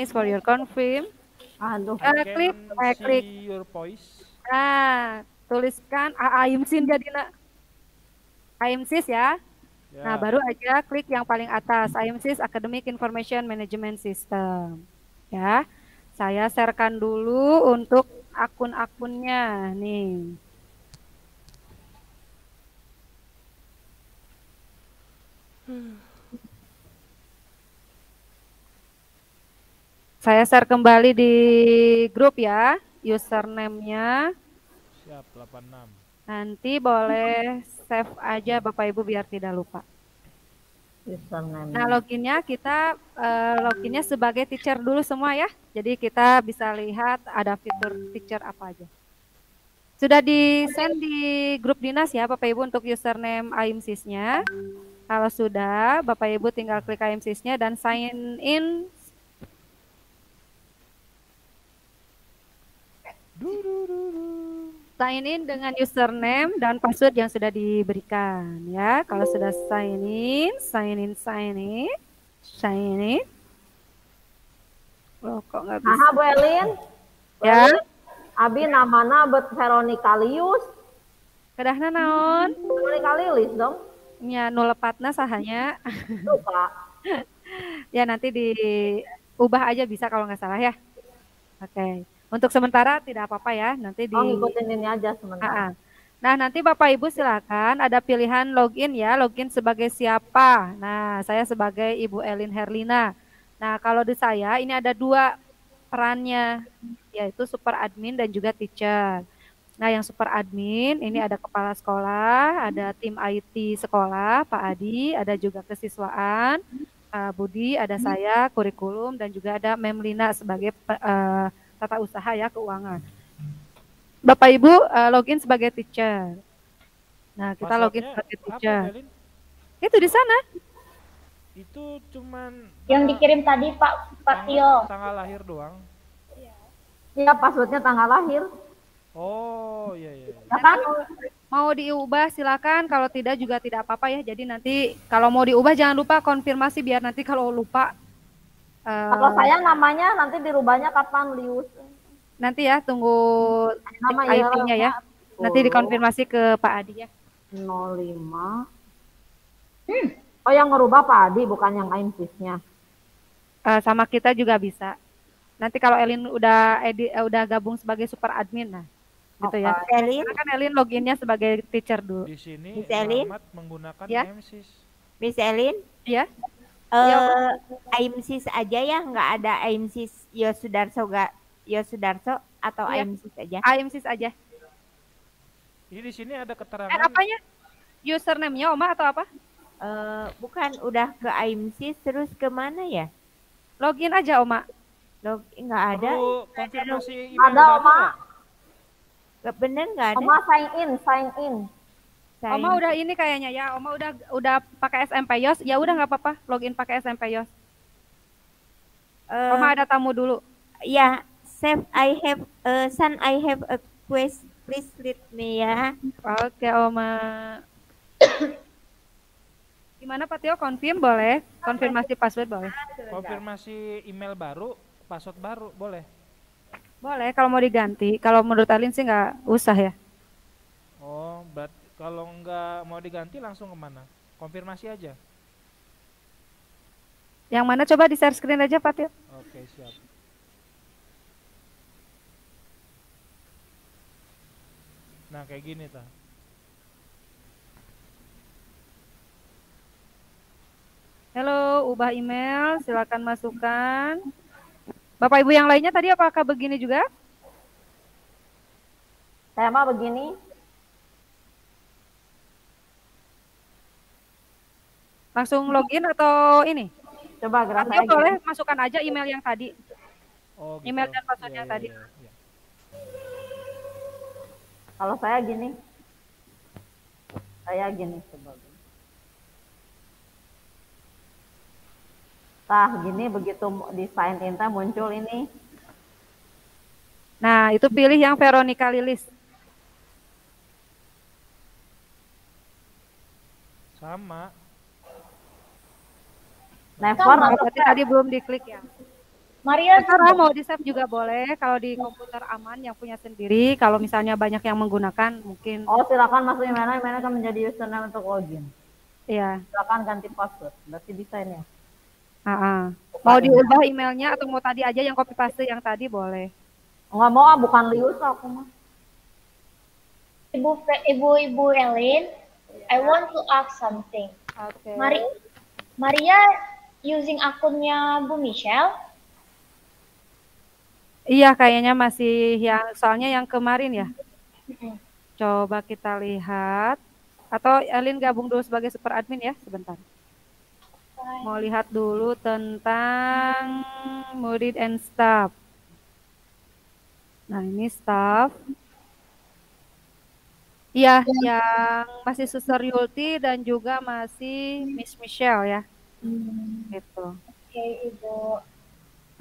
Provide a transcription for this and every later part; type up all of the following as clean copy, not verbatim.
for your confirm. Aduh. I can Klik, klik. see your voice. Nah, tuliskan AIMSIN jadi nak. AIMSIS ya. Nah, Ya. baru aja klik yang paling atas, IMSIS Academic Information Management System. Ya, saya sharekan dulu untuk akun-akunnya nih. Saya share kembali di grup ya, username-nya. Siap, 86. Nanti boleh save aja Bapak Ibu biar tidak lupa. Username. Nah, loginnya kita loginnya sebagai teacher dulu semua ya. Jadi kita bisa lihat ada fitur teacher apa aja. Sudah di-send di grup dinas ya Bapak Ibu untuk username IMSIS-nya. Kalau sudah, Bapak Ibu tinggal klik IMSIS-nya dan sign in. Sign in dengan username dan password yang sudah diberikan ya. Kalau sudah sign in. Loh, kok nggak bisa? Aha, Bu Elin. Ya. Abi namana bet Veronica Lius. Kedahna naon? Veronica Lilis dong. Nya nulepatna sahanya. Lupa. Ya nanti diubah aja bisa kalau nggak salah ya. Oke. Untuk sementara tidak apa-apa ya. Nanti di. Oh, ngikutin ini aja sementara. Nah, nanti Bapak Ibu silakan ada pilihan login ya. Login sebagai siapa? Nah, saya sebagai Ibu Elin Herlina. Nah, kalau di saya ini ada dua perannya, yaitu super admin dan juga teacher. Nah, yang super admin ini ada kepala sekolah, ada tim IT sekolah, Pak Adi, ada juga kesiswaan, Budi, ada saya, kurikulum, dan juga ada Memlina sebagai tata usaha ya, keuangan. Bapak Ibu login sebagai teacher. Nah, kita login sebagai teacher. Itu di sana. Itu cuman yang dikirim tadi Pak Tio. Tanggal lahir doang. Iya, passwordnya tanggal lahir. Oh, iya. Mau diubah silakan, kalau tidak juga tidak apa-apa ya. Jadi nanti kalau mau diubah jangan lupa konfirmasi biar nanti kalau lupa. Kalau saya namanya nanti dirubahnya kapan, Lius? Nanti ya tunggu IP-nya ya. Nanti dikonfirmasi ke Pak Adi ya. 05. Oh, yang ngerubah Pak Adi bukan yang IMSIS-nya. Sama kita juga bisa. Nanti kalau Elin udah gabung sebagai super admin, nah gitu ya. Elin. Karena kan Elin loginnya sebagai teacher dulu. Di sini Muhammad menggunakan IMSIS. Miss Elin? Iya. IMSIS aja ya, nggak ada IMSIS Yosudarso atau IMSIS aja? IMSIS aja. Ini di sini ada keterangan. Apanya? Username-nya Oma atau apa? Bukan, udah ke IMSIS terus kemana ya? Login aja Oma. Login nggak ada. Konfirmasi email ada Oma. Gak bener nggak ada. Oma sign in. Oma udah ini kayaknya ya. Oma udah pakai SMP Yos. Ya udah nggak apa-apa. Login pakai SMP Yos. Oma ada tamu dulu. Ya, Chef, I have a quest. Please lead me ya. Oke, Oma. Gimana Pak Tio? Confirm boleh? Konfirmasi password boleh? Konfirmasi email baru, password baru boleh? Boleh, kalau mau diganti. Kalau menurut Alin sih nggak usah ya. Oh, kalau nggak mau diganti langsung kemana? Konfirmasi aja? Yang mana coba di share screen aja Pak Tio. Oke, siap. Nah, kayak gini ta. Halo, ubah email, silakan masukkan. Bapak Ibu yang lainnya tadi apakah begini juga? Saya mah begini. Langsung login atau ini? Coba gerak saya. Boleh masukkan aja email yang tadi. Oh, gitu. Email dan password yang tadi. Ya. Kalau saya gini. Saya gini coba. Tah, gini begitu di sign in muncul ini. Nah, itu pilih yang Veronica Lilis. Sama. Never. Berarti tadi belum diklik ya. Maria Terserah juga. mau di save juga boleh. Kalau di komputer aman yang punya sendiri. Kalau misalnya banyak yang menggunakan mungkin Oh, silakan masuk email akan menjadi username untuk login. ya. Silakan ganti password. Berarti bisa ini ya. Mau Buka email. diubah emailnya atau mau tadi aja yang copy paste yang tadi boleh. Enggak mau, bukan Lius aku mah. Ibu Elin, I want to ask something. Oke. Maria using akunnya Bu Michelle? Iya, kayaknya masih yang soalnya yang kemarin ya. Coba kita lihat. Atau Elin gabung dulu sebagai super admin ya, sebentar. Mau lihat dulu tentang murid and staff. Nah, ini staff. Iya, yang masih Suster Yulti dan juga masih Miss Michelle ya. Gitu. Oke, Ibu.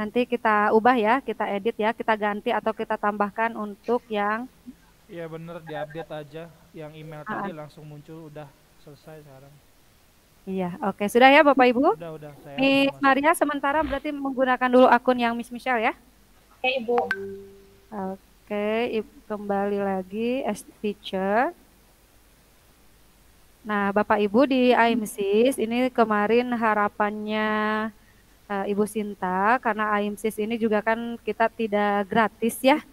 Nanti kita ubah ya, kita edit ya, kita ganti atau kita tambahkan untuk yang Iya bener, diupdate aja. Yang email tadi langsung muncul, udah selesai sekarang. Iya, oke. Sudah ya Bapak Ibu? Udah. Saya Miss Maria sementara berarti menggunakan dulu akun yang Miss Michelle ya? Oke, Ibu. Oke, kembali lagi as teacher. Nah, Bapak Ibu di AIMSIS ini kemarin harapannya Ibu Sinta, karena AIMSIS ini juga kan kita tidak gratis ya.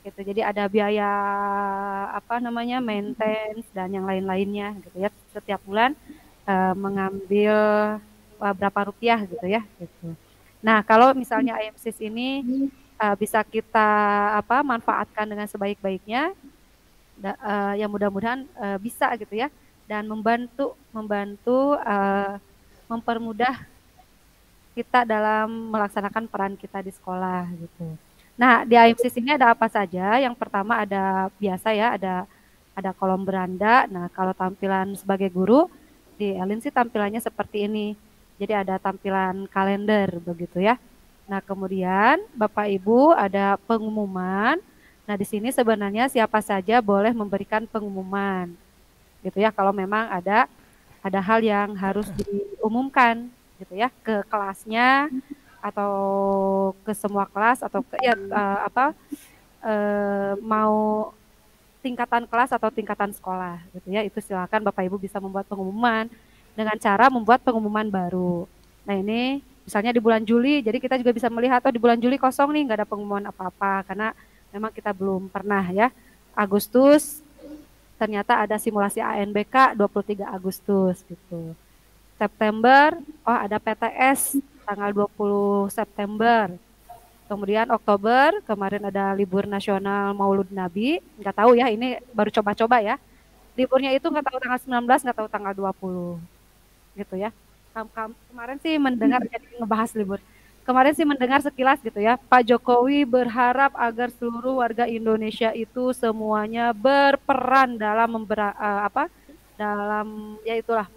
Gitu. Jadi ada biaya maintenance dan yang lain-lainnya gitu ya. Setiap bulan mengambil berapa rupiah gitu ya. Gitu. Nah, kalau misalnya AIMSIS ini bisa kita manfaatkan dengan sebaik-baiknya, yang mudah-mudahan bisa gitu ya, dan membantu mempermudah kita dalam melaksanakan peran kita di sekolah gitu. Nah, di AIMSIS ini ada apa saja? Yang pertama ada biasa ya, ada kolom beranda. Nah, kalau tampilan sebagai guru di Elin sih tampilannya seperti ini. Jadi ada tampilan kalender begitu ya. Nah, kemudian Bapak Ibu ada pengumuman. Nah, di sini sebenarnya siapa saja boleh memberikan pengumuman. Gitu ya, kalau memang ada hal yang harus diumumkan gitu ya ke kelasnya atau ke semua kelas atau mau tingkatan kelas atau tingkatan sekolah gitu ya, itu silakan Bapak Ibu bisa membuat pengumuman dengan cara membuat pengumuman baru. Nah, ini misalnya di bulan Juli, jadi kita juga bisa melihat di bulan Juli kosong nih, nggak ada pengumuman apa-apa karena memang kita belum pernah ya. Agustus ternyata ada simulasi ANBK 23 Agustus gitu. September, ada PTS tanggal 20 September. Kemudian Oktober, kemarin ada libur nasional Maulud Nabi. Nggak tahu ya, ini baru coba-coba ya. Liburnya itu nggak tahu tanggal 19, nggak tahu tanggal 20. Gitu ya. Kemarin sih mendengar, jadi ngebahas libur. Kemarin sih mendengar sekilas gitu ya, Pak Jokowi berharap agar seluruh warga Indonesia itu semuanya berperan dalam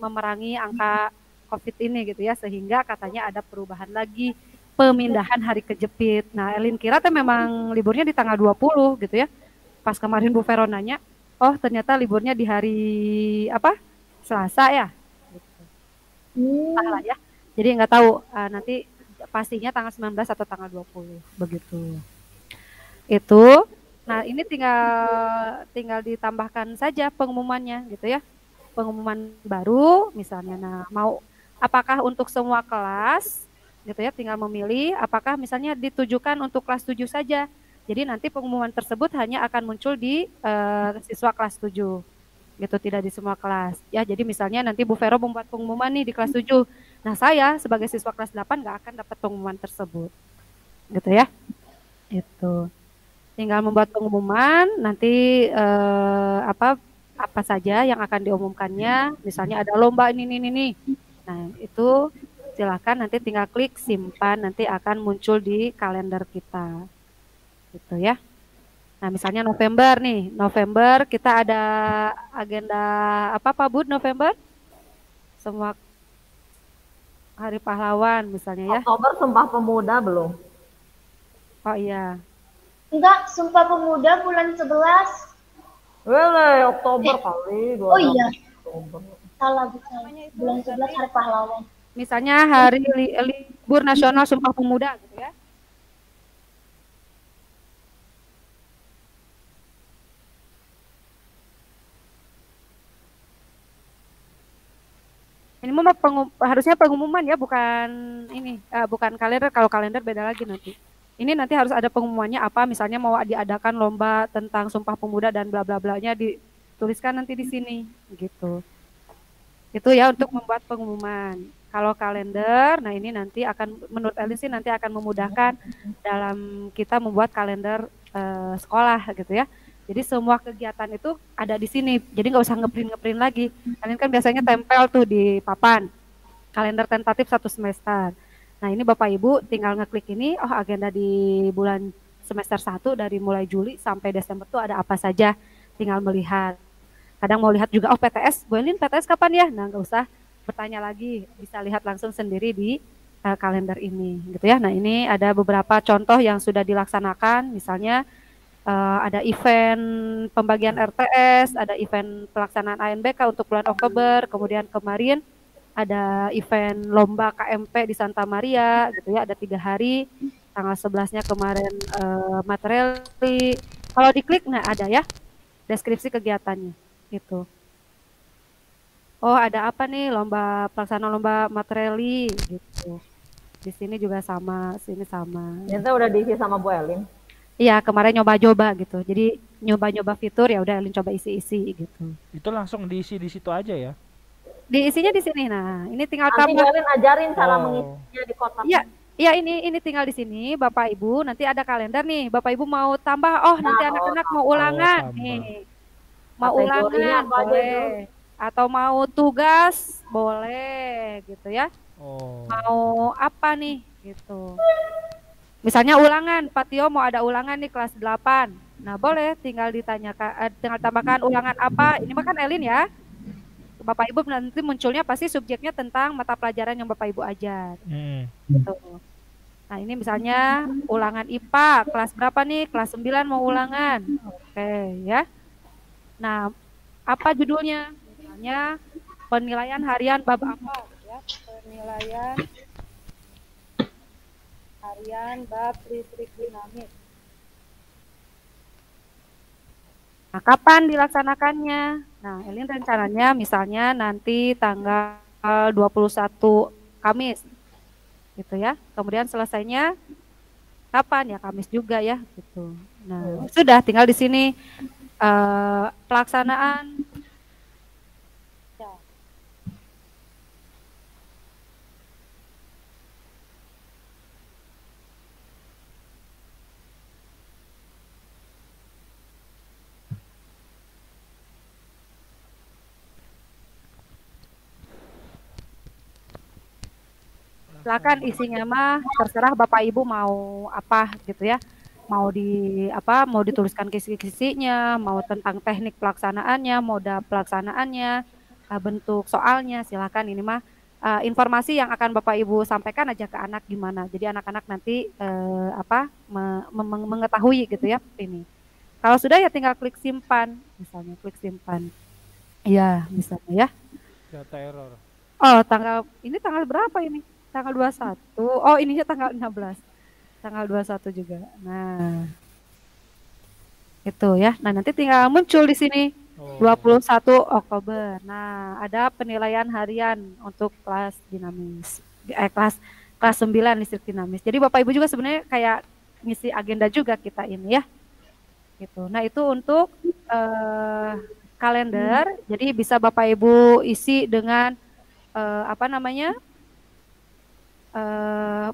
memerangi angka COVID ini gitu ya, sehingga katanya ada perubahan lagi, pemindahan hari kejepit. Nah, Elin kira memang liburnya di tanggal 20 gitu ya. Pas kemarin Bu Vero nanya, ternyata liburnya di hari Selasa ya. Salah ya. Jadi nggak tahu nanti pastinya tanggal 19 atau tanggal 20 begitu. Itu. Nah, ini tinggal ditambahkan saja pengumumannya gitu ya. Pengumuman baru misalnya. Nah, mau apakah untuk semua kelas gitu ya, tinggal memilih apakah misalnya ditujukan untuk kelas 7 saja. Jadi nanti pengumuman tersebut hanya akan muncul di siswa kelas 7. Gitu, tidak di semua kelas. Ya, jadi misalnya nanti Bu Vero membuat pengumuman nih di kelas 7. Nah, saya sebagai siswa kelas 8 nggak akan dapat pengumuman tersebut. Gitu ya. Itu. Tinggal membuat pengumuman, nanti apa saja yang akan diumumkannya, misalnya ada lomba ini. Nah, itu silakan nanti tinggal klik simpan, nanti akan muncul di kalender kita. Gitu ya. Nah, misalnya November kita ada agenda apa Pak Bud November? Semua Hari Pahlawan misalnya ya. Oktober Sumpah Pemuda belum? Oh iya. Enggak, Sumpah Pemuda bulan 11. Oktober kali. Oh iya. Oktober. Salah. Bulan 11 Hari Pahlawan. Misalnya hari libur nasional Sumpah Pemuda gitu ya. Ini mah harusnya pengumuman ya, bukan ini, bukan kalender. Kalau kalender beda lagi nanti. Ini nanti harus ada pengumumannya apa, misalnya mau diadakan lomba tentang Sumpah Pemuda dan bla bla blanya dituliskan nanti di sini gitu. Itu ya untuk membuat pengumuman. Kalau kalender, nah ini nanti akan menurut Elin sih nanti akan memudahkan dalam kita membuat kalender sekolah gitu ya. Jadi semua kegiatan itu ada di sini. Jadi nggak usah ngeprint lagi. Kalian kan biasanya tempel tuh di papan kalender tentatif 1 semester. Nah ini Bapak Ibu tinggal ngeklik ini, oh agenda di bulan semester 1 dari mulai Juli sampai Desember tuh ada apa saja. Tinggal melihat. Kadang mau lihat juga, oh PTS, Bu Elin PTS kapan ya? Nah nggak usah bertanya lagi, bisa lihat langsung sendiri di kalender ini gitu ya. Nah ini ada beberapa contoh yang sudah dilaksanakan, misalnya ada event pembagian RTS, ada event pelaksanaan ANBK untuk bulan Oktober, kemudian kemarin ada event lomba KMP di Santa Maria gitu ya, ada 3 hari, tanggal 11-nya kemarin materi. Kalau diklik nah ada ya deskripsi kegiatannya gitu. Oh ada apa nih, lomba pelaksanaan lomba materi gitu. Di sini juga sama, sini sama. Itu udah diisi sama Bu Elin. Iya, kemarin nyoba-nyoba gitu. Jadi nyoba-nyoba fitur ya udah Elin coba isi-isi gitu. Itu langsung diisi di situ aja ya? Diisinya di sini. Nah, ini tinggal Nanti Bu tambah. Elin ajarin cara mengisinya di kotak. Iya, iya ini tinggal di sini Bapak Ibu. Nanti ada kalender nih. Bapak Ibu mau tambah, oh nanti anak-anak mau ulangan nih. Mau ulangan boleh. Atau mau tugas boleh gitu ya. Mau apa nih gitu. Misalnya ulangan, Pak Tio mau ada ulangan nih kelas 8. Nah, boleh tinggal ditanyakan, tinggal tambahkan ulangan apa. Ini mah kan Elin ya. Bapak Ibu nanti munculnya pasti subjeknya tentang mata pelajaran yang Bapak Ibu ajar. Gitu. Nah, ini misalnya ulangan IPA, kelas berapa nih? Kelas 9 mau ulangan. Oke, ya. Nah, apa judulnya? Misalnya penilaian harian bab apa ya? Penilaian harian bab listrik dinamis. Nah, kapan dilaksanakannya? Nah, Elin rencananya misalnya nanti tanggal 21 Kamis. Gitu ya. Kemudian selesainya kapan ya? Kamis juga ya, gitu. Nah, sudah tinggal di sini pelaksanaan silakan isinya mah terserah Bapak Ibu mau apa gitu ya. Mau mau dituliskan kisi-kisinya, mau tentang teknik pelaksanaannya, moda pelaksanaannya, bentuk soalnya, silakan ini mah informasi yang akan Bapak Ibu sampaikan aja ke anak gimana. Jadi anak-anak nanti mengetahui gitu ya ini. Kalau sudah ya tinggal klik simpan, misalnya klik simpan. Iya, misalnya ya. Data error. Oh, ini tanggal berapa ini? Tanggal 21. Oh, ininya tanggal 16. Tanggal 21 juga. Nah. Itu ya. Nah, nanti tinggal muncul di sini. 21 Oktober. Nah, ada penilaian harian untuk kelas dinamis. Kelas 9 listrik dinamis. Jadi Bapak Ibu juga sebenarnya kayak ngisi agenda juga kita ini ya. Gitu. Nah, itu untuk kalender. Jadi bisa Bapak Ibu isi dengan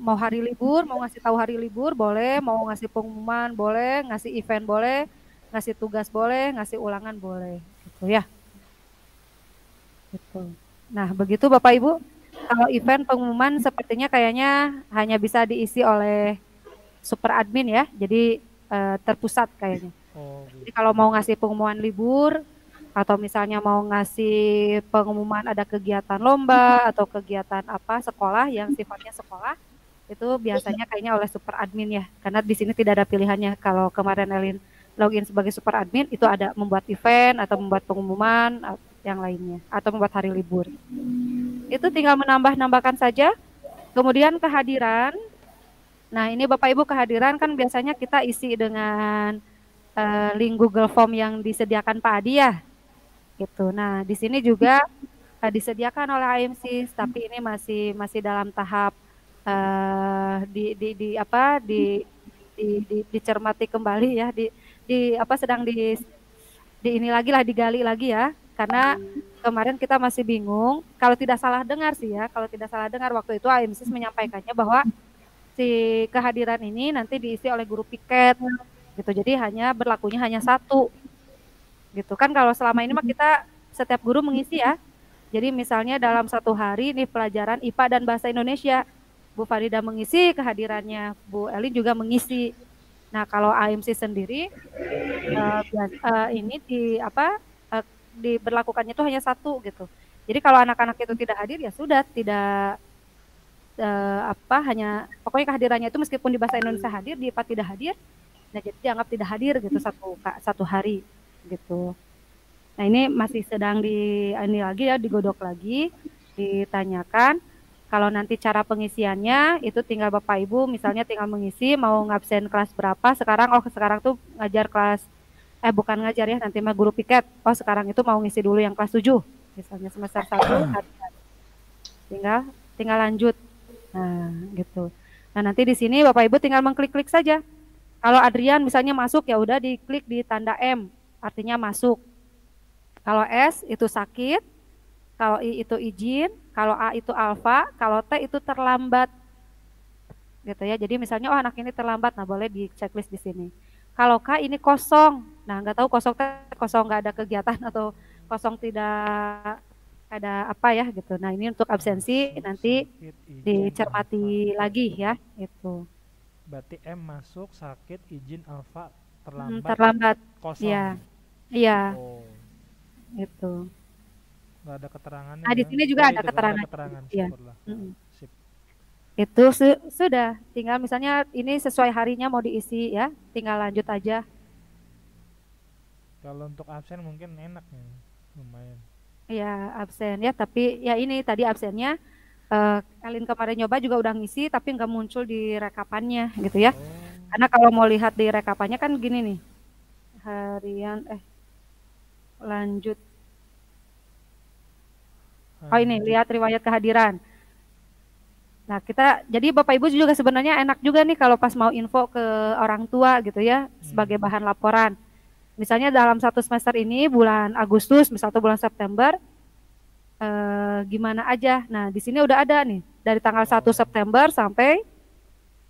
mau hari libur, mau ngasih tahu hari libur boleh, mau ngasih pengumuman boleh, ngasih event boleh, ngasih tugas boleh, ngasih ulangan boleh, gitu ya. Gitu. Nah, begitu Bapak Ibu. Kalau event pengumuman sepertinya kayaknya hanya bisa diisi oleh super admin ya, jadi terpusat kayaknya. Jadi kalau mau ngasih pengumuman libur, atau misalnya mau ngasih pengumuman ada kegiatan lomba atau kegiatan apa sekolah yang sifatnya sekolah, itu biasanya kayaknya oleh super admin ya, karena di sini tidak ada pilihannya. Kalau kemarin Elin login sebagai super admin itu ada membuat event atau membuat pengumuman yang lainnya atau membuat hari libur. Itu tinggal menambahkan saja. Kemudian kehadiran. Nah, ini Bapak Ibu kehadiran kan biasanya kita isi dengan link Google Form yang disediakan Pak Adi ya. Gitu. Nah, di sini juga disediakan oleh AMSIS, tapi ini masih dalam tahap dicermati kembali ya, sedang ini lagi lah, digali lagi ya, karena kemarin kita masih bingung. Kalau tidak salah dengar waktu itu AMSIS menyampaikannya bahwa si kehadiran ini nanti diisi oleh guru piket gitu, jadi berlakunya hanya satu gitu kan. Kalau selama ini mah kita setiap guru mengisi ya, jadi misalnya dalam satu hari nih pelajaran IPA dan bahasa Indonesia, Bu Farida mengisi kehadirannya, Bu Elin juga mengisi. Nah kalau AMC sendiri ini diberlakukannya itu hanya satu gitu. Jadi kalau anak-anak itu tidak hadir ya sudah, tidak hanya pokoknya kehadirannya itu meskipun di bahasa Indonesia hadir, di IPA tidak hadir, nah jadi dianggap tidak hadir gitu satu hari gitu. Nah ini masih sedang digodok lagi, ditanyakan. Kalau nanti cara pengisiannya itu tinggal Bapak Ibu misalnya tinggal mengisi mau ngabsen kelas berapa sekarang. Sekarang tuh ngajar kelas bukan ngajar ya, nanti mah guru piket. Sekarang itu mau ngisi dulu yang kelas 7 misalnya semester 1 tinggal lanjut. Nah, gitu. Nah, nanti di sini Bapak Ibu tinggal mengklik-klik saja. Kalau Adrian misalnya masuk ya udah diklik di tanda M, artinya masuk. Kalau S itu sakit, kalau I itu izin, kalau A itu alfa, kalau T itu terlambat. Gitu ya. Jadi misalnya anak ini terlambat, nah boleh di checklist di sini. Kalau K ini kosong. Nah, nggak tahu kosong nggak ada kegiatan atau kosong tidak ada apa ya gitu. Nah ini untuk absensi nanti dicermati lagi ya itu. Berarti M masuk, sakit, izin, alfa, terlambat. Terlambat. Kosong. Iya. Itu. Nggak ada keterangannya. Di sini juga ada keterangan. Iya. Sip. Itu sudah. Tinggal misalnya ini sesuai harinya mau diisi ya, tinggal lanjut aja. Kalau untuk absen mungkin enak nih, lumayan. Iya absen ya, tapi ya ini tadi absennya Elin kemarin nyoba juga udah ngisi tapi nggak muncul di rekapannya gitu ya. Karena kalau mau lihat di rekapannya kan gini nih, harian lanjut. Ini lihat riwayat kehadiran. Nah jadi Bapak Ibu juga sebenarnya enak juga nih kalau pas mau info ke orang tua gitu ya, sebagai bahan laporan. Misalnya dalam satu semester ini bulan Agustus, misalnya bulan September, gimana aja. Nah di sini udah ada nih dari tanggal 1 September sampai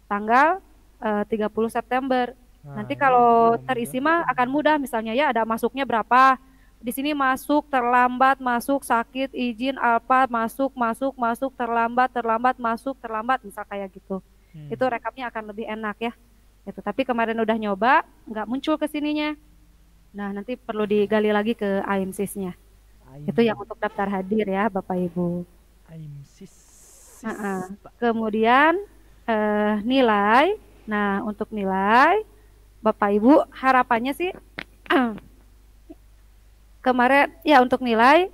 tanggal 30 September. Nanti kalau terisi mah akan mudah, misalnya ya ada masuknya berapa. Di sini masuk, terlambat, masuk, sakit, izin, alfa, masuk, terlambat, masuk, terlambat, misal kayak gitu. Itu rekapnya akan lebih enak ya. Gitu. Tapi kemarin udah nyoba, nggak muncul ke sininya. Nah, nanti perlu digali lagi ke AMSIS-nya. Itu yang untuk daftar hadir ya, Bapak Ibu. AMSIS. Kemudian nilai. Nah, untuk nilai, Bapak Ibu harapannya sih kemarin ya untuk nilai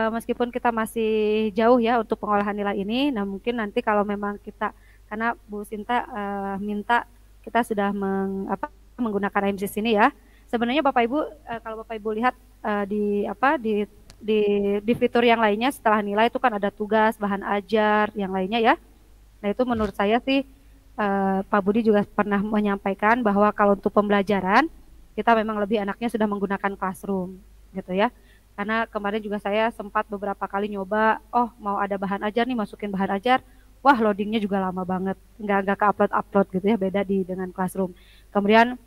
meskipun kita masih jauh ya untuk pengolahan nilai ini. Nah, mungkin nanti kalau memang kita karena Bu Sinta minta kita sudah menggunakan AMSIS ini ya. Sebenarnya Bapak Ibu kalau Bapak Ibu lihat di fitur yang lainnya setelah nilai itu kan ada tugas, bahan ajar, yang lainnya ya. Nah itu menurut saya sih Pak Budi juga pernah menyampaikan bahwa kalau untuk pembelajaran kita memang lebih enaknya sudah menggunakan classroom gitu ya. Karena kemarin juga saya sempat beberapa kali nyoba, mau ada bahan ajar nih, masukin bahan ajar, wah loadingnya juga lama banget, nggak ke upload gitu ya, beda dengan classroom. Kemudian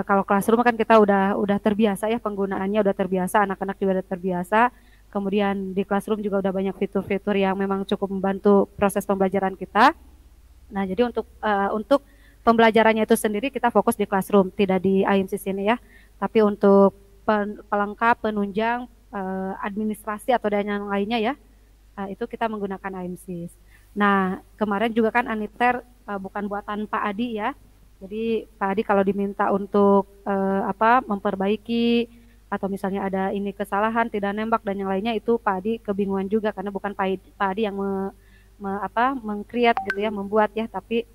kalau classroom kan kita udah terbiasa ya penggunaannya, udah terbiasa, anak-anak juga udah terbiasa. Kemudian di classroom juga udah banyak fitur-fitur yang memang cukup membantu proses pembelajaran kita. Nah jadi untuk pembelajarannya itu sendiri kita fokus di classroom, tidak di AMSIS ini ya. Tapi untuk pelengkap, penunjang, administrasi atau dan yang lainnya ya, itu kita menggunakan AMSIS. Nah kemarin juga kan Aniter bukan buatan Pak Adi ya. Jadi Pak Adi kalau diminta untuk memperbaiki atau misalnya ada ini kesalahan, tidak nembak dan yang lainnya, itu Pak Adi kebingungan juga karena bukan Pak Adi yang meng-create gitu ya, membuat ya, tapi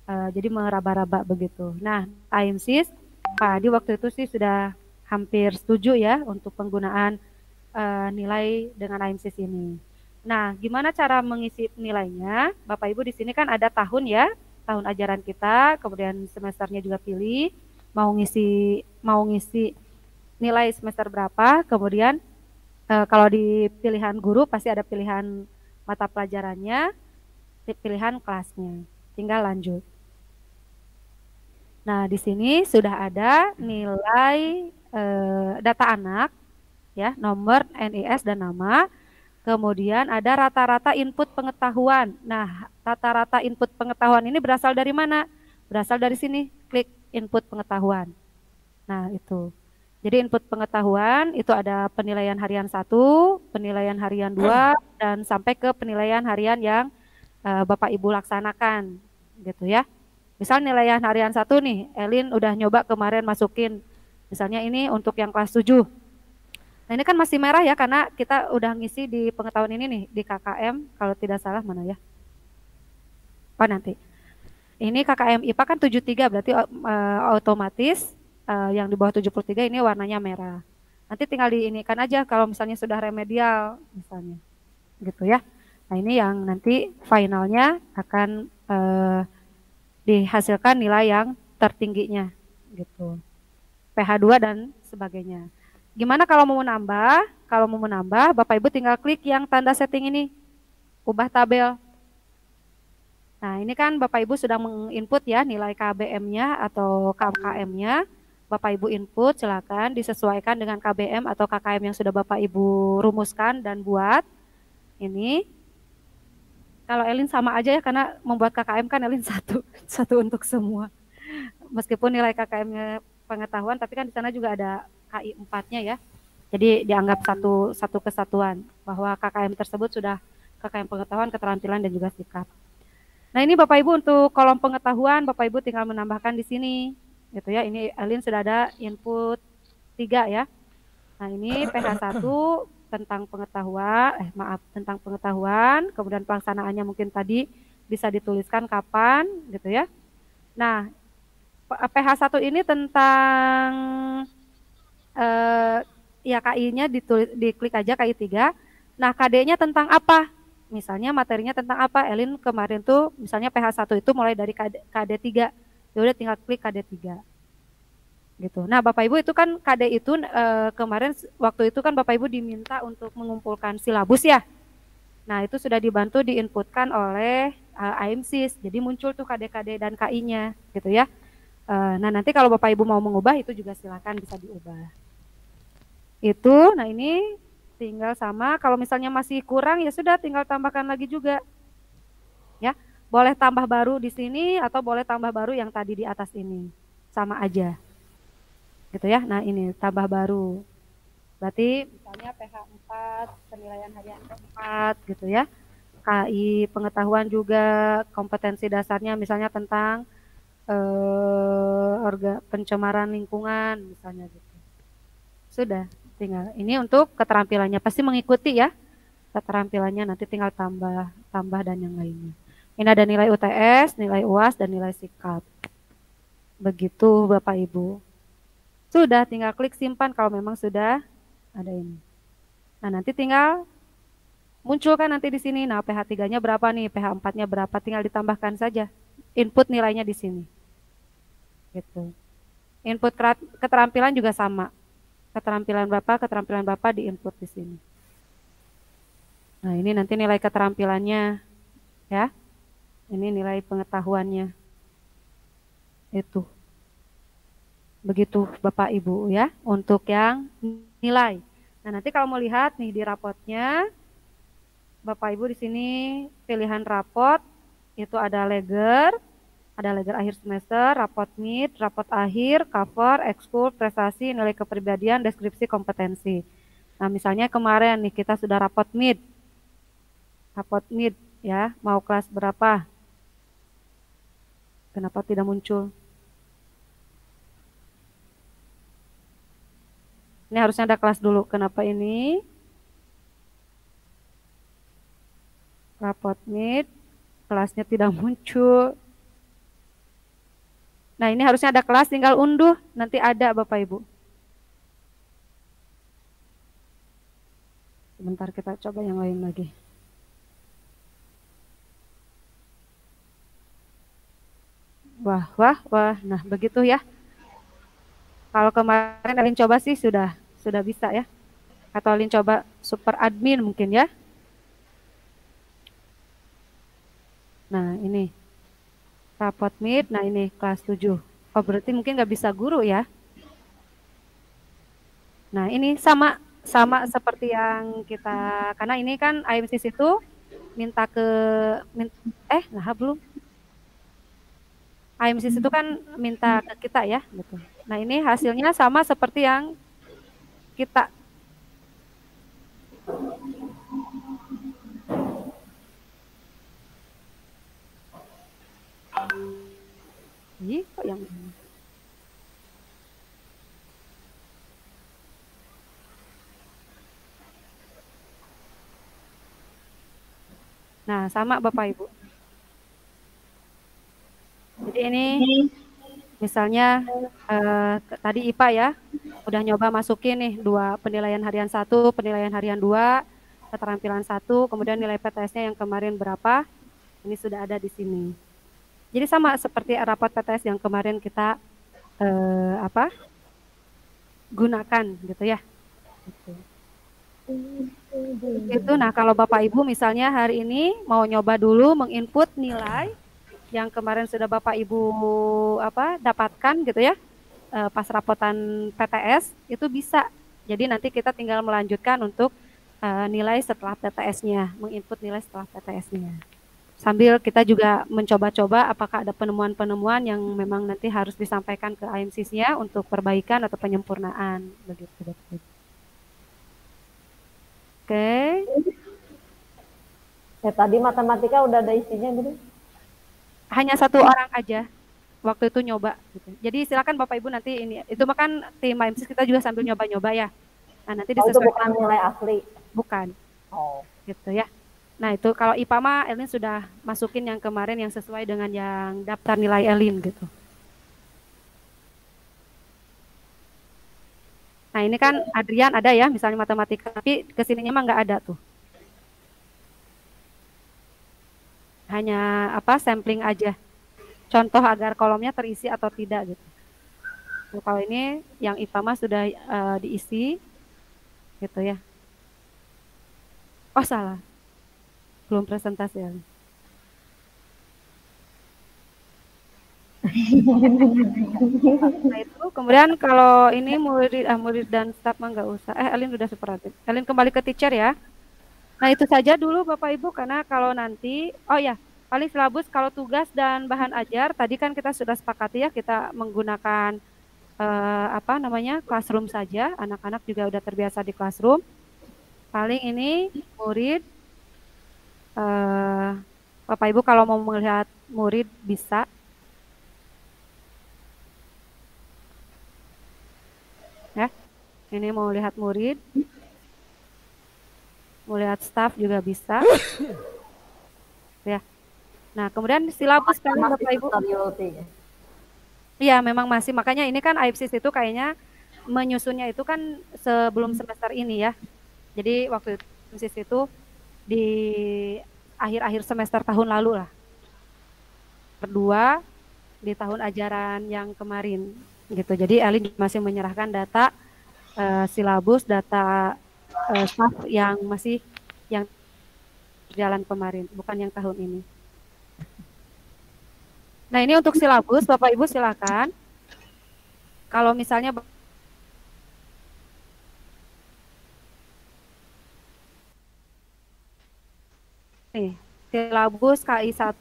jadi meraba-raba begitu. Nah, AMSIS Pak Adi waktu itu sih sudah hampir setuju ya untuk penggunaan nilai dengan AIMSIS ini. Nah, gimana cara mengisi nilainya? Bapak Ibu di sini kan ada tahun ya, tahun ajaran kita, kemudian semesternya juga pilih, mau ngisi nilai semester berapa, kemudian kalau di pilihan guru pasti ada pilihan mata pelajarannya, pilihan kelasnya. Tinggal lanjut. Nah, di sini sudah ada nilai data anak, ya, nomor, NIS, dan nama. Kemudian ada rata-rata input pengetahuan. Nah, rata-rata input pengetahuan ini berasal dari mana? Berasal dari sini, klik input pengetahuan. Nah, itu. Jadi input pengetahuan itu ada penilaian harian 1, penilaian harian 2, dan sampai ke penilaian harian yang Bapak Ibu laksanakan, gitu ya. Misal nilaian harian 1 nih, Elin udah nyoba kemarin masukin, misalnya ini untuk yang kelas 7. Nah ini kan masih merah ya, karena kita udah ngisi di pengetahuan ini nih, di KKM, kalau tidak salah mana ya. Oh nanti. Ini KKM IPA kan 73, berarti otomatis yang di bawah 73 ini warnanya merah. Nanti tinggal diinikan aja kalau misalnya sudah remedial, misalnya. Gitu ya. Nah ini yang nanti finalnya akan dihasilkan nilai yang tertingginya. Gitu. PH2 dan sebagainya. Gimana kalau mau menambah? Kalau mau menambah, Bapak Ibu tinggal klik yang tanda setting ini, ubah tabel. Nah ini kan Bapak Ibu sudah menginput ya nilai KBM-nya atau KKM-nya. Bapak Ibu input, silakan disesuaikan dengan KBM atau KKM yang sudah Bapak Ibu rumuskan dan buat. Ini, kalau Elin sama aja ya, karena membuat KKM kan Elin satu untuk semua. Meskipun nilai KKM-nya pengetahuan, tapi kan di sana juga ada KI 4-nya ya. Jadi dianggap satu kesatuan bahwa KKM tersebut sudah KKM pengetahuan, keterampilan, dan juga sikap. Nah ini Bapak Ibu untuk kolom pengetahuan, Bapak Ibu tinggal menambahkan di sini, gitu ya. Ini Elin sudah ada input 3 ya. Nah ini PH1 tentang pengetahuan, kemudian pelaksanaannya mungkin tadi bisa dituliskan kapan, gitu ya. Nah PH1 ini tentang ya KI-nya diklik aja KI 3. Nah KD-nya tentang apa? Misalnya materinya tentang apa? Elin kemarin tuh misalnya PH1 itu mulai dari KD 3. Ya udah tinggal klik KD 3. Gitu. Nah, Bapak Ibu itu kan KD itu kemarin waktu itu kan Bapak Ibu diminta untuk mengumpulkan silabus ya. Nah, itu sudah dibantu diinputkan oleh AIMSIS. Jadi muncul tuh KD-KD dan KI-nya gitu ya. Nah, nanti kalau Bapak Ibu mau mengubah itu juga silakan bisa diubah. Itu, nah ini tinggal sama, kalau misalnya masih kurang ya sudah tinggal tambahkan lagi juga. Ya, boleh tambah baru di sini atau boleh tambah baru yang tadi di atas ini. Sama aja. Gitu ya. Nah, ini tambah baru. Berarti misalnya PH 4, penilaian harian 4 gitu ya. KI pengetahuan juga kompetensi dasarnya misalnya tentang pencemaran lingkungan misalnya gitu. Sudah, tinggal ini untuk keterampilannya pasti mengikuti ya. Keterampilannya nanti tinggal tambah dan yang lainnya. Ini ada nilai UTS, nilai UAS, dan nilai sikap. Begitu Bapak Ibu. Sudah, tinggal klik simpan kalau memang sudah ada ini. Nah, nanti tinggal munculkan nanti di sini. Nah, PH 3-nya berapa nih? PH 4-nya berapa? Tinggal ditambahkan saja. Input nilainya di sini. Gitu. Input keterampilan juga sama. Keterampilan berapa diinput di sini. Nah, ini nanti nilai keterampilannya ya. Ini nilai pengetahuannya. Itu. Begitu Bapak Ibu ya, untuk yang nilai. Nah, nanti kalau mau lihat nih di rapotnya, Bapak Ibu di sini pilihan rapot itu ada leger akhir semester, rapot mid, rapot akhir, cover, ekskul, prestasi, nilai kepribadian, deskripsi kompetensi. Nah, misalnya kemarin nih kita sudah rapot mid ya, mau kelas berapa? Kenapa tidak muncul? Ini harusnya ada kelas dulu. Kenapa ini? Rapot mid, kelasnya tidak muncul. Nah, ini harusnya ada kelas, tinggal unduh. Nanti ada Bapak Ibu. Bentar kita coba yang lain lagi. Wah, wah, wah. Nah, begitu ya. Kalau kemarin Elin coba sih sudah bisa ya. Atau Elin coba super admin mungkin ya. Nah, ini rapot mid. Nah, ini kelas 7. Oh, berarti mungkin nggak bisa guru ya. Nah, ini sama seperti yang kita, karena ini kan IMSIS itu minta ke nah belum. IMSIS itu kan minta ke kita ya, gitu. Nah, ini hasilnya sama seperti yang kita. Ih, kok yang ini? Nah, sama Bapak Ibu. Jadi ini misalnya tadi IPA ya, udah nyoba masukin nih 2 penilaian harian 1, penilaian harian 2, keterampilan 1, kemudian nilai PTS-nya yang kemarin berapa, ini sudah ada di sini. Jadi sama seperti rapot PTS yang kemarin kita gunakan gitu ya. Itu. Nah, kalau Bapak Ibu misalnya hari ini mau nyoba dulu menginput nilai yang kemarin sudah Bapak Ibu dapatkan gitu ya, pas rapotan PTS itu bisa. Jadi nanti kita tinggal melanjutkan untuk nilai setelah PTS-nya, menginput nilai setelah PTS-nya. Sambil kita juga mencoba-coba apakah ada penemuan-penemuan yang memang nanti harus disampaikan ke IMSIS-nya untuk perbaikan atau penyempurnaan begitu. Oke. Tadi matematika udah ada isinya gitu. Hanya 1 orang aja waktu itu nyoba gitu. Jadi silakan Bapak Ibu nanti ini, itu makan tim IMSIS kita juga sambil nyoba-nyoba ya. Nah, nanti disesuaikan. Itu bukan nilai asli. Bukan. Oh. Gitu ya. Nah, itu kalau IPA mah Elin sudah masukin yang kemarin yang sesuai dengan yang daftar nilai Elin gitu. Nah, ini kan Adrian ada ya, misalnya matematika, tapi kesininya mah nggak ada tuh. Hanya sampling aja. Contoh agar kolomnya terisi atau tidak gitu. Nah, kalau ini yang IPA mah sudah diisi gitu ya. Oh, salah. Belum presentasi ya. Nah, itu kemudian kalau ini murid dan staf mah nggak usah. Elin udah super. Elin kembali ke teacher ya. Nah, itu saja dulu Bapak Ibu, karena kalau nanti, oh ya, paling silabus kalau tugas dan bahan ajar, tadi kan kita sudah sepakati ya, kita menggunakan classroom saja, anak-anak juga udah terbiasa di classroom. Paling ini murid, Bapak Ibu kalau mau melihat murid bisa. Ya, ini mau lihat murid. Mau lihat staff juga bisa. Ya. Nah, kemudian silabus kan Bapak Ibu. Iya, memang masih. Makanya ini kan IPSIS itu kayaknya menyusunnya itu kan sebelum semester ini ya. Jadi waktu IPSIS itu di akhir-akhir semester tahun lalu lah. Kedua di tahun ajaran yang kemarin gitu. Jadi Elin masih menyerahkan data silabus, data staff yang masih yang berjalan kemarin, bukan yang tahun ini. Nah, ini untuk silabus, Bapak Ibu silakan. Kalau misalnya nih, silabus KI 1.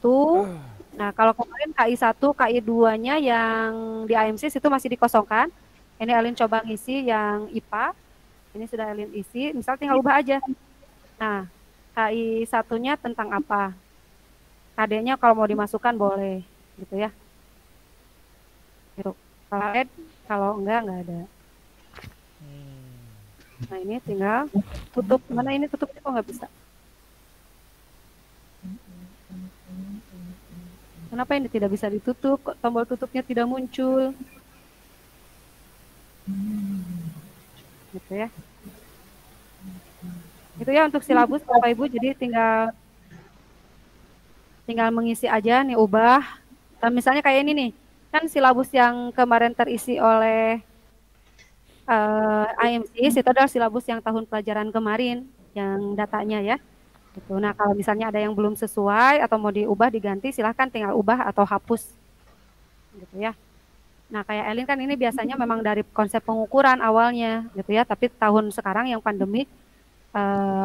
Nah, kalau kemarin KI 1, KI 2-nya yang di IMSIS itu masih dikosongkan. Ini Elin coba ngisi yang IPA. Ini sudah Elin isi, misal tinggal ubah aja. Nah, KI 1-nya tentang apa? KD-nya kalau mau dimasukkan boleh, gitu ya. Gitu. Kalau enggak ada. Nah, ini tinggal tutup. Mana ini tutupnya kok nggak bisa? Kenapa ini tidak bisa ditutup? Kok tombol tutupnya tidak muncul? Gitu ya. Itu ya untuk silabus Bapak Ibu, jadi tinggal mengisi aja nih, ubah. Dan misalnya kayak ini nih, kan silabus yang kemarin terisi oleh IMSIS itu adalah silabus yang tahun pelajaran kemarin yang datanya ya. Gitu. Nah kalau misalnya ada yang belum sesuai atau mau diubah diganti, silahkan tinggal ubah atau hapus. Gitu ya. Nah kayak Elin kan ini biasanya memang dari konsep pengukuran awalnya gitu ya, tapi tahun sekarang yang pandemik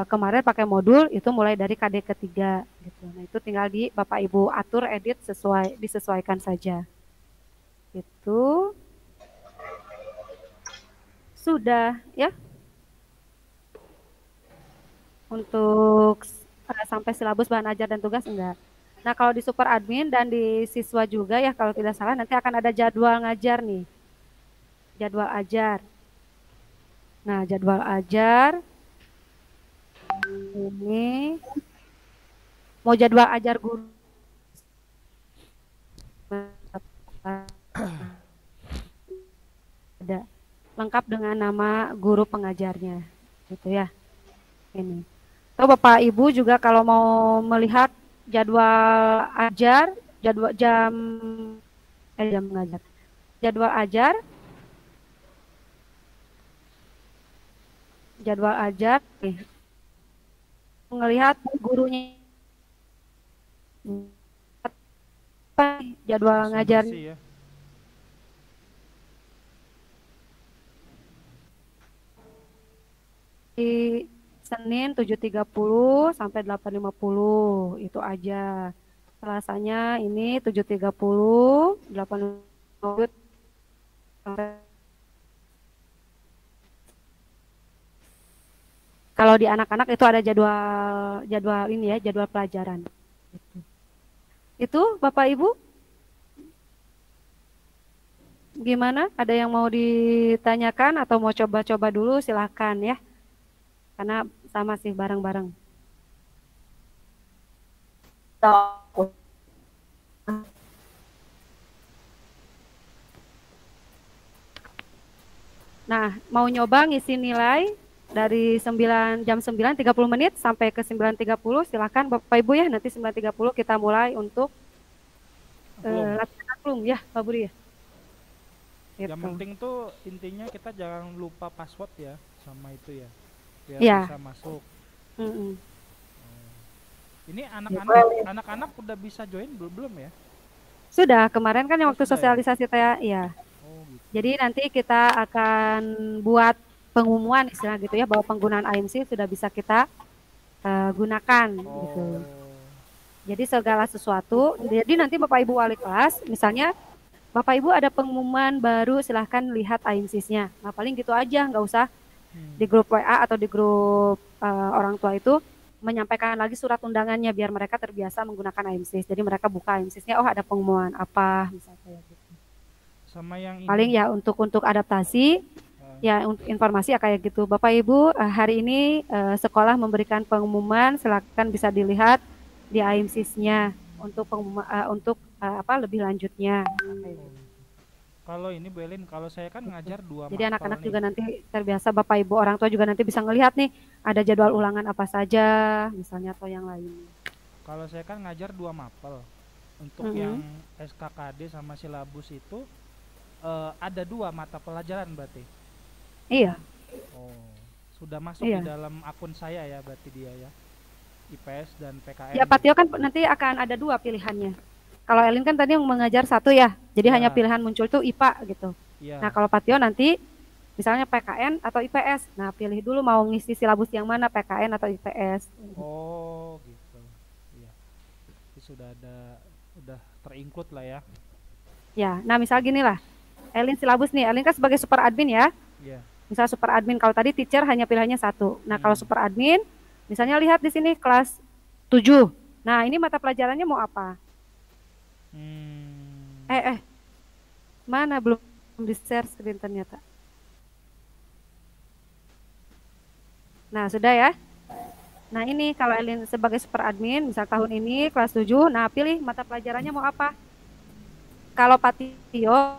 kemarin pakai modul itu mulai dari KD ketiga gitu. Nah itu tinggal di Bapak Ibu atur, edit disesuaikan saja. Itu sudah ya untuk sampai silabus bahan ajar dan tugas enggak. Nah kalau di super admin dan di siswa juga ya kalau tidak salah nanti akan ada jadwal ngajar nih. Jadwal ajar. Nah jadwal ajar ini mau jadwal ajar guru ada lengkap dengan nama guru pengajarnya gitu ya ini. Atau Bapak Ibu juga kalau mau melihat jadwal ajar, jam mengajar, jadwal ajar, nih. Melihat gurunya jadwal ngajar ya. di Senin 7.30 sampai 8.50 itu aja. Selasanya ini 7.30, 8.50 sampai. Kalau di anak-anak itu ada jadwal ini ya, jadwal pelajaran. Itu Bapak Ibu gimana? Ada yang mau ditanyakan atau mau coba-coba dulu silahkan ya. Karena sama sih bareng-bareng. Nah, mau nyoba ngisi nilai dari jam 9.30 menit sampai ke 9.30 silakan Bapak Ibu ya, nanti 9.30 kita mulai untuk latihan aklum ya Pak Budi ya. Gitu. Yang penting tuh intinya kita jangan lupa password ya sama itu ya. Biar bisa masuk. Ini anak-anak udah bisa join belum ya? Sudah, kemarin kan yang waktu sosialisasi ya. Oh, gitu. Jadi nanti kita akan buat pengumuman istilah gitu ya bahwa penggunaan IMC sudah bisa kita gunakan gitu. Jadi segala sesuatu. Jadi nanti Bapak Ibu wali kelas, misalnya Bapak Ibu ada pengumuman baru, silahkan lihat IMC-nya. Nah paling gitu aja, nggak usah di grup WA atau di grup orang tua itu menyampaikan lagi surat undangannya biar mereka terbiasa menggunakan IMC. Jadi mereka buka IMC-nya, oh ada pengumuman apa misalnya kayak gitu. Sama yang ini. Paling ya untuk adaptasi. Ya untuk informasi ya kayak gitu. Bapak Ibu hari ini sekolah memberikan pengumuman, silakan bisa dilihat di IMSIS-nya untuk pengumuman lebih lanjutnya. Kalau ini Bu Elin, kalau saya kan ngajar 2 Jadi anak-anak juga nanti terbiasa, Bapak Ibu orang tua juga nanti bisa ngelihat nih ada jadwal ulangan apa saja misalnya atau yang lain. Kalau saya kan ngajar 2 mapel. Untuk yang SKKD sama silabus itu ada 2 mata pelajaran berarti. Iya. Oh, sudah masuk di dalam akun saya ya berarti dia ya. IPS dan PKN. Ya Pak Tio kan nanti akan ada 2 pilihannya. Kalau Elin kan tadi yang mengajar 1 ya. Jadi hanya pilihan muncul tuh IPA gitu. Ya. Nah, kalau Pak Tio nanti misalnya PKN atau IPS. Nah, pilih dulu mau ngisi silabus yang mana, PKN atau IPS. Oh, gitu. Iya. Jadi udah terinclude lah ya. Ya, nah misal gini lah. Elin silabus nih, Elin kan sebagai super admin ya. Iya. Misal super admin, kalau tadi teacher hanya pilihannya 1. Nah, kalau super admin, misalnya lihat di sini kelas 7. Nah, ini mata pelajarannya mau apa? Mana belum di-share screen ternyata. Nah, sudah ya. Nah, ini kalau Elin sebagai super admin, misal tahun ini kelas 7, nah pilih mata pelajarannya mau apa? Kalau Pak Tio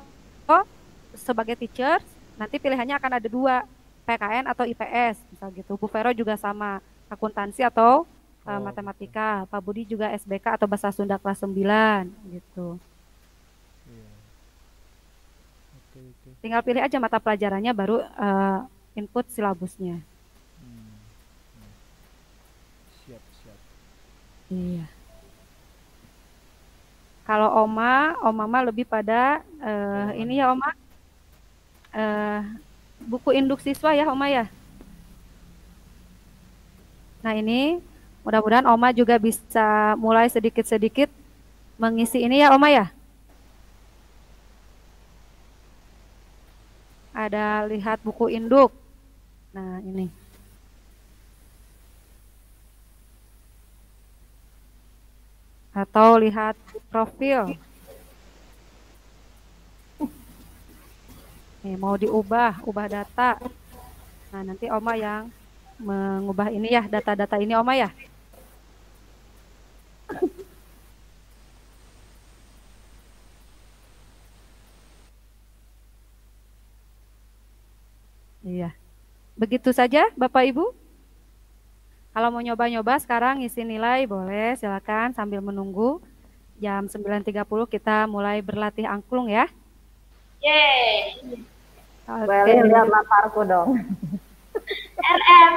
sebagai teacher, nanti pilihannya akan ada 2, PKN atau IPS, misal gitu. Bu Vero juga sama. akuntansi atau Oh, matematika. Pak Budi juga SBK atau bahasa Sunda kelas 9 gitu. Iya. Oke. Tinggal pilih aja mata pelajarannya baru input silabusnya. Hmm. Siap. Iya. Kalau Oma mah lebih pada ini ya Oma, buku induk siswa ya Oma ya. Nah ini mudah-mudahan Oma juga bisa mulai sedikit-sedikit mengisi ini ya Oma ya. Ada lihat buku induk. Nah ini. Atau lihat profil. Nih, mau ubah data. Nah, nanti Oma yang mengubah ini ya, data-data ini Oma ya. Iya. Begitu saja Bapak Ibu. Kalau mau nyoba-nyoba sekarang isi nilai boleh, silakan sambil menunggu. Jam 9.30 kita mulai berlatih angklung ya. Yeay. Boleh lihat laparku dong. RM.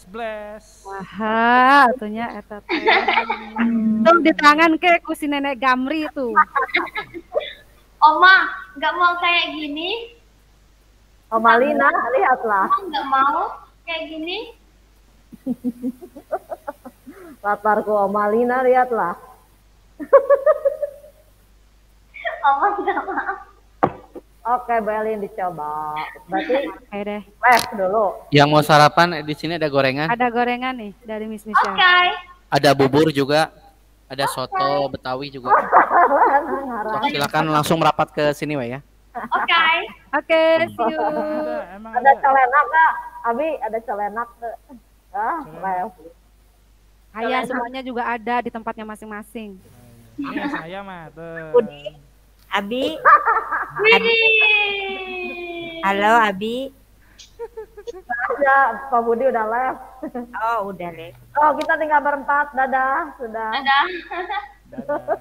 Bless. Wah, atunya eta teh. Tuh di tangan ke ku si nenek Gamri itu. Oma, nggak mau kayak gini? Oma Lina, lihatlah. Oma nggak mau kayak gini? Laparku Oma Lina, lihatlah. Oma nggak mau. Oke, Belin dicoba. Berarti Oke deh. left dulu. Yang mau sarapan di sini ada gorengan, Ada gorengan nih dari Miss Michelle. Oke. ada bubur juga, ada soto Betawi juga. Sok, silakan langsung merapat ke sini, Wei ya. Oke. Oke, see you. Emang Ada celenak nggak? Abi, ada celenak tuh. Ah, left. Ayah semuanya juga ada di tempatnya masing-masing. Ini saya mah tuh. Budi, Abi, Widih. halo Abi. Aja, Pak Budi udah left. Oh udah deh. Oh, kita tinggal berempat. Dadah, sudah. Dadah. Dadah.